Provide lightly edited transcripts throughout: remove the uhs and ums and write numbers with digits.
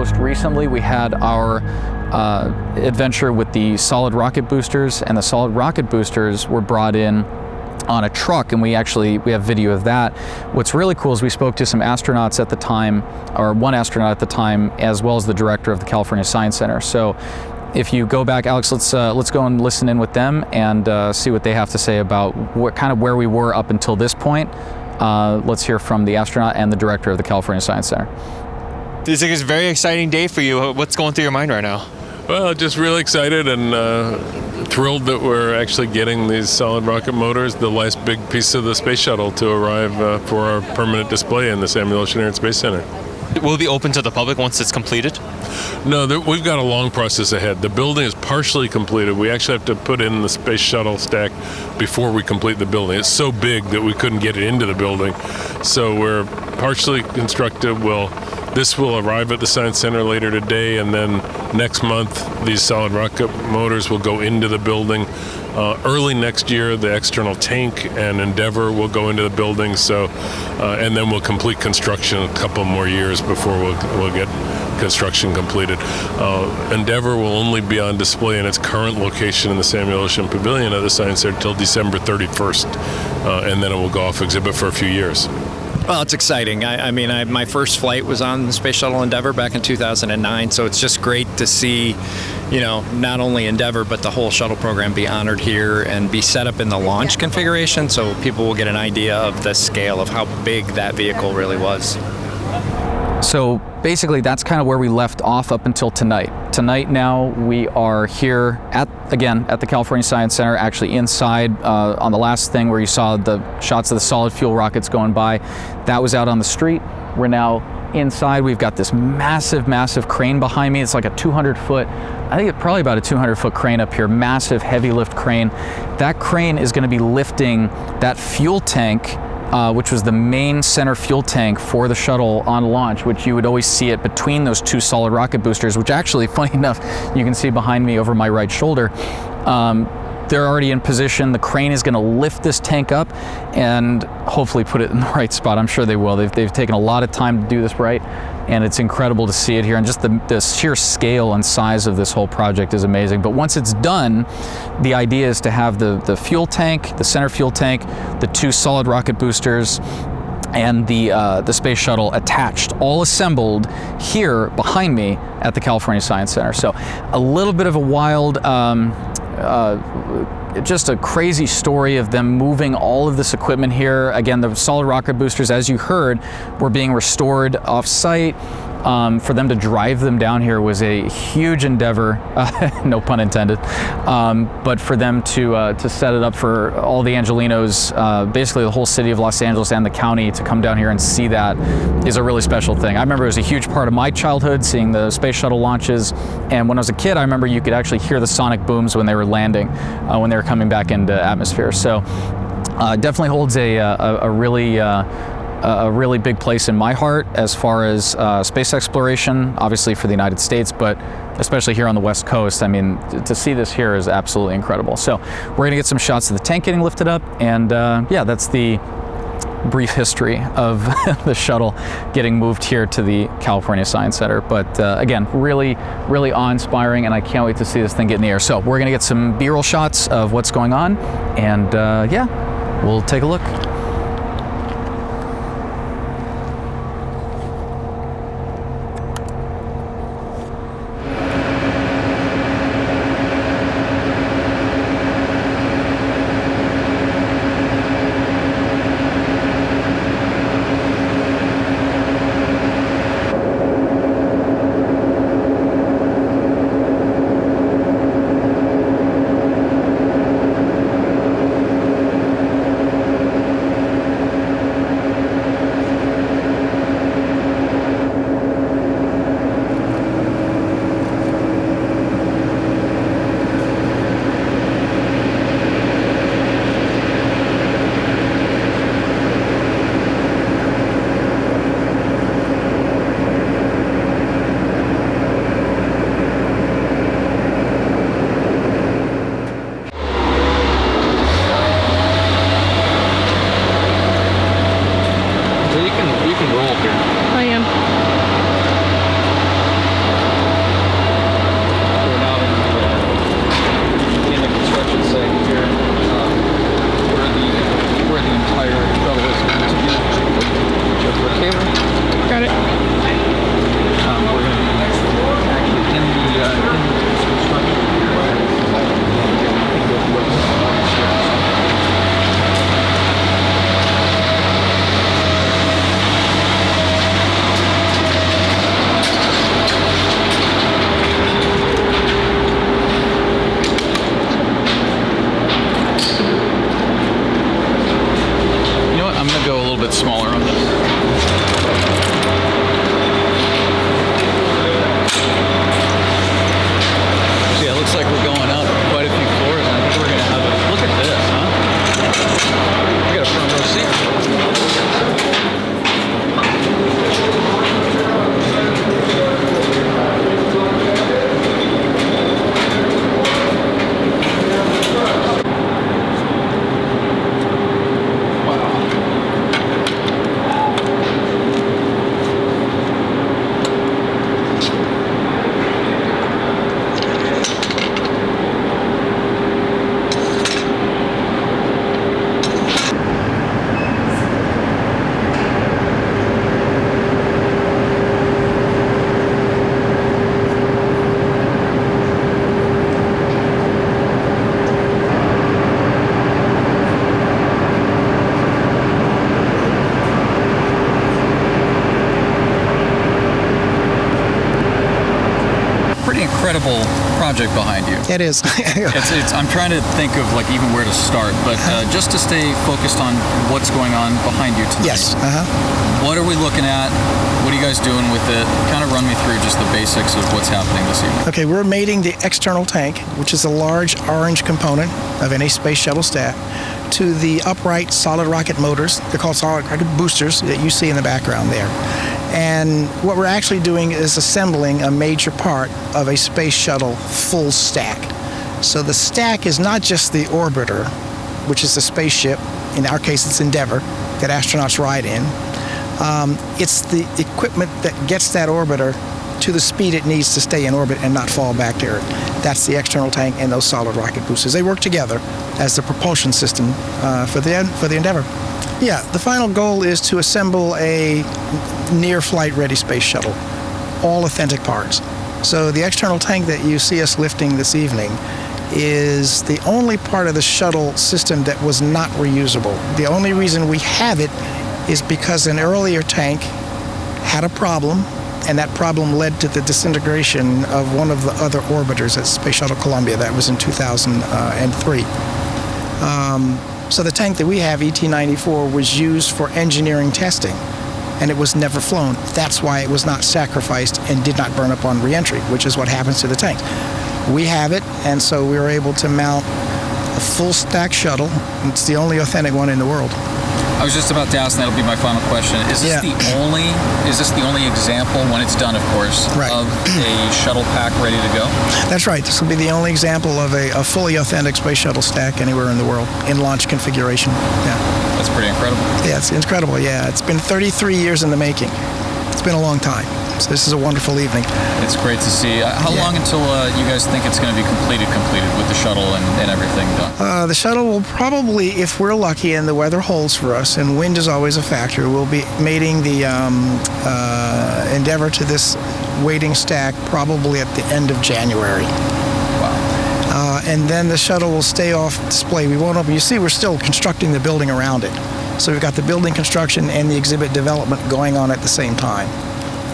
most recently we had our adventure with the solid rocket boosters, and the solid rocket boosters were brought in on a truck, and we have video of that. What's really cool is we spoke to some astronauts at the time, or one astronaut at the time, as well as the director of the California Science Center. So if you go back, Alex, let's go and listen in with them and see what they have to say about where we were up until this point. Let's hear from the astronaut and the director of the California Science Center. This is a very exciting day for you. What's going through your mind right now? Well, just really excited and thrilled that we're actually getting these solid rocket motors, the last big piece of the space shuttle, to arrive for our permanent display in the Samuel Ocean Air and Space Center. Will it be open to the public once it's completed? No, we've got a long process ahead. The building is partially completed. We actually have to put in the space shuttle stack before we complete the building. It's so big that we couldn't get it into the building. So we're partially constructed. This will arrive at the Science Center later today, and then next month these solid rocket motors will go into the building. Early next year, the external tank and Endeavour will go into the building. So, and then we'll complete construction a couple more years before we'll get construction completed. Endeavour will only be on display in its current location in the Samuel Ocean Pavilion at the Science Center until December 31st, and then it will go off exhibit for a few years. Well, it's exciting. My first flight was on the Space Shuttle Endeavour back in 2009, so it's just great to see, not only Endeavour, but the whole shuttle program be honored here and be set up in the launch configuration, so people will get an idea of the scale of how big that vehicle really was. So basically that's kind of where we left off up until tonight. Tonight now we are here at the California Science Center, actually inside on the last thing where you saw the shots of the solid fuel rockets going by. That was out on the street. We're now inside. We've got this massive, massive crane behind me. It's like a 200-foot, I think it's probably about a 200-foot crane up here, massive heavy lift crane. That crane is going to be lifting that fuel tank, which was the main center fuel tank for the shuttle on launch, which you would always see it between those two solid rocket boosters, which actually, funny enough, you can see behind me over my right shoulder. They're already in position. The crane is going to lift this tank up and hopefully put it in the right spot. I'm sure they will. They've taken a lot of time to do this right, and it's incredible to see it here. And just the sheer scale and size of this whole project is amazing. But once it's done, the idea is to have the fuel tank, the center fuel tank, the two solid rocket boosters, and the space shuttle attached, all assembled here behind me at the California Science Center. So a little bit of a wild, just a crazy story of them moving all of this equipment here. Again, the solid rocket boosters, as you heard, were being restored off-site. For them to drive them down here was a huge endeavor, no pun intended. But for them to set it up for all the Angelinos, basically the whole city of Los Angeles and the county, to come down here and see that is a really special thing. I remember it was a huge part of my childhood, seeing the space shuttle launches. And when I was a kid, I remember you could actually hear the sonic booms when they were landing, when they were coming back into atmosphere. So definitely holds a really big place in my heart as far as space exploration, obviously for the United States, but especially here on the West Coast. I mean, to see this here is absolutely incredible. So we're gonna get some shots of the tank getting lifted up, and yeah, that's the brief history of the shuttle getting moved here to the California Science Center. But again, really, really awe-inspiring, and I can't wait to see this thing get in the air. So we're gonna get some B-roll shots of what's going on, and yeah, we'll take a look. gonna go a little bit smaller on this. So yeah, it looks like we're going up quite a few floors, and I think we're gonna have a look at this, huh? We got a front row seat. Incredible project behind you. It is. I'm trying to think of like even where to start, but just to stay focused on what's going on behind you tonight. Yes. What are we looking at? What are you guys doing with it? Kind of run me through just the basics of what's happening this evening. Okay, we're mating the external tank, which is a large orange component of any space shuttle stack, to the upright solid rocket motors. They're called solid rocket boosters that you see in the background there. And what we're actually doing is assembling a major part of a space shuttle full stack. So the stack is not just the orbiter, which is the spaceship, in our case it's Endeavour, that astronauts ride in. It's the equipment that gets that orbiter to the speed it needs to stay in orbit and not fall back to Earth. That's the external tank and those solid rocket boosters. They work together as the propulsion system for the Endeavour. Yeah, the final goal is to assemble a near-flight ready space shuttle, all authentic parts. So the external tank that you see us lifting this evening is the only part of the shuttle system that was not reusable. The only reason we have it is because an earlier tank had a problem, and that problem led to the disintegration of one of the other orbiters at Space Shuttle Columbia. That was in 2003. So the tank that we have, ET-94, was used for engineering testing, and it was never flown. That's why it was not sacrificed and did not burn up on reentry, which is what happens to the tanks. We have it, and so we were able to mount a full stack shuttle. It's the only authentic one in the world. I was just about to ask, and that'll be my final question. Is this the only example, when it's done, of course, right, of a shuttle pack ready to go? That's right. This will be the only example of a fully authentic space shuttle stack anywhere in the world in launch configuration. Yeah. That's pretty incredible. Yeah, it's incredible. Yeah, it's been 33 years in the making. It's been a long time. So this is a wonderful evening. It's great to see. How long until you guys think it's going to be completed with the shuttle and everything done? The shuttle will probably, if we're lucky and the weather holds for us, and wind is always a factor, we'll be mating the Endeavour to this waiting stack probably at the end of January. Wow. And then the shuttle will stay off display. We won't open. You see, we're still constructing the building around it. So we've got the building construction and the exhibit development going on at the same time.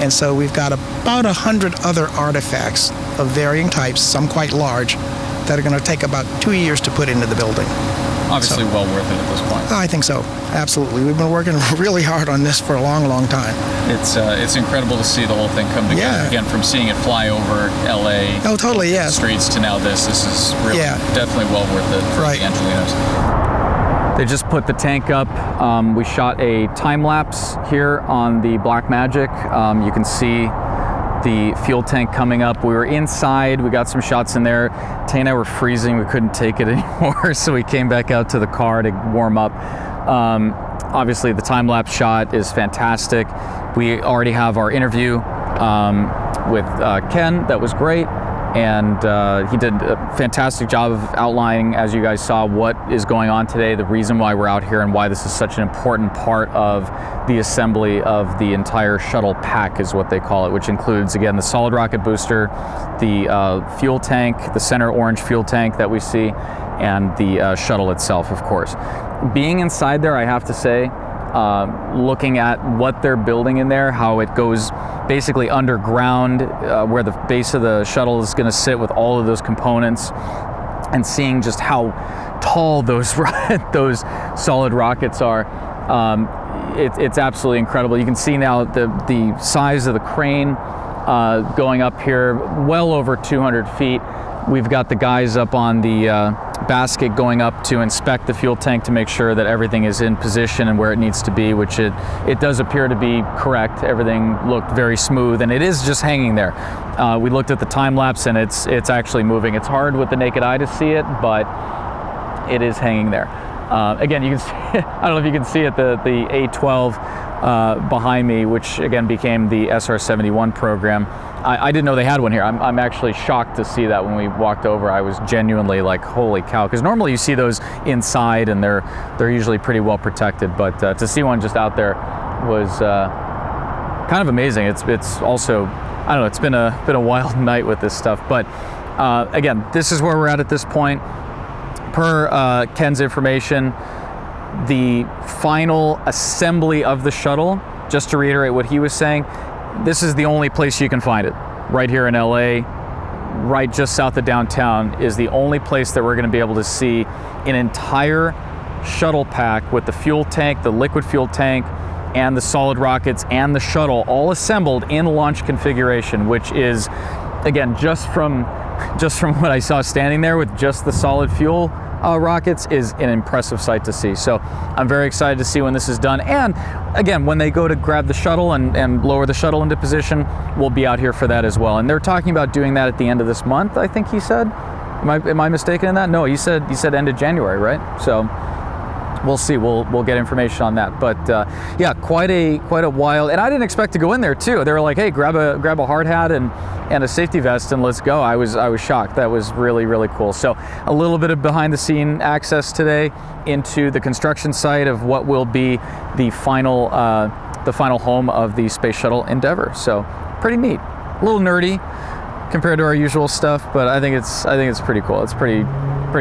And so we've got about 100 other artifacts of varying types, some quite large, that are going to take about 2 years to put into the building. Obviously well worth it at this point. I think so, absolutely. We've been working really hard on this for a long, long time. It's incredible to see the whole thing come together. Yeah. Again, from seeing it fly over LA Oh, totally, yes. streets to now this is really definitely well worth it for the Angelinos. They just put the tank up. We shot a time lapse here on the Blackmagic. You can see the fuel tank coming up. We were inside, we got some shots in there. Tay and I were freezing, we couldn't take it anymore, so we came back out to the car to warm up. Obviously the time lapse shot is fantastic. We already have our interview with Ken, that was great. And he did a fantastic job of outlining, as you guys saw, what is going on today, the reason why we're out here, and why this is such an important part of the assembly of the entire shuttle pack, is what they call it, which includes, again, the solid rocket booster, the fuel tank, the center orange fuel tank that we see, and the shuttle itself, of course. Being inside there, I have to say, looking at what they're building in there, how it goes basically underground, where the base of the shuttle is going to sit with all of those components, and seeing just how tall those those solid rockets are. It's absolutely incredible. You can see now the size of the crane going up here, well over 200 feet. We've got the guys up on the basket going up to inspect the fuel tank to make sure that everything is in position and where it needs to be, which it does appear to be correct. Everything looked very smooth, and it is just hanging there. We looked at the time lapse, and it's actually moving. It's hard with the naked eye to see it, but it is hanging there. Again, you can see, I don't know if you can see it, the A12 behind me, which again became the SR-71 program. I didn't know they had one here. I'm actually shocked to see that when we walked over. I was genuinely like, holy cow, because normally you see those inside and they're usually pretty well protected, but to see one just out there was kind of amazing. It's also, I don't know, it's been a wild night with this stuff, but again, this is where we're at this point. Per Ken's information, the final assembly of the shuttle, just to reiterate what he was saying, this is the only place you can find it. Right here in LA, right just south of downtown, is the only place that we're going to be able to see an entire shuttle pack with the fuel tank, the liquid fuel tank, and the solid rockets and the shuttle all assembled in launch configuration, which is, again, just from what I saw standing there with just the solid fuel rockets, is an impressive sight to see. So I'm very excited to see when this is done. And again, when they go to grab the shuttle and lower the shuttle into position, we'll be out here for that as well. And they're talking about doing that at the end of this month, I think he said. Am I mistaken in that? No, he said end of January, right? So we'll see. We'll get information on that. But yeah, quite a wild. And I didn't expect to go in there too. They were like, hey, grab a hard hat and a safety vest and let's go. I was shocked. That was really, really cool. So a little bit of behind the scene access today into the construction site of what will be the final home of the Space Shuttle Endeavour. So pretty neat. A little nerdy compared to our usual stuff, but I think it's pretty cool. It's pretty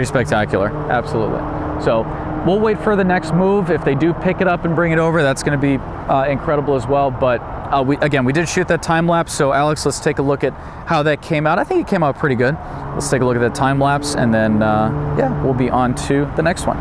spectacular. Absolutely. So we'll wait for the next move. If they do pick it up and bring it over, that's going to be incredible as well. But we did shoot that time lapse. So Alex, let's take a look at how that came out. I think it came out pretty good. Let's take a look at that time lapse, and then yeah, we'll be on to the next one.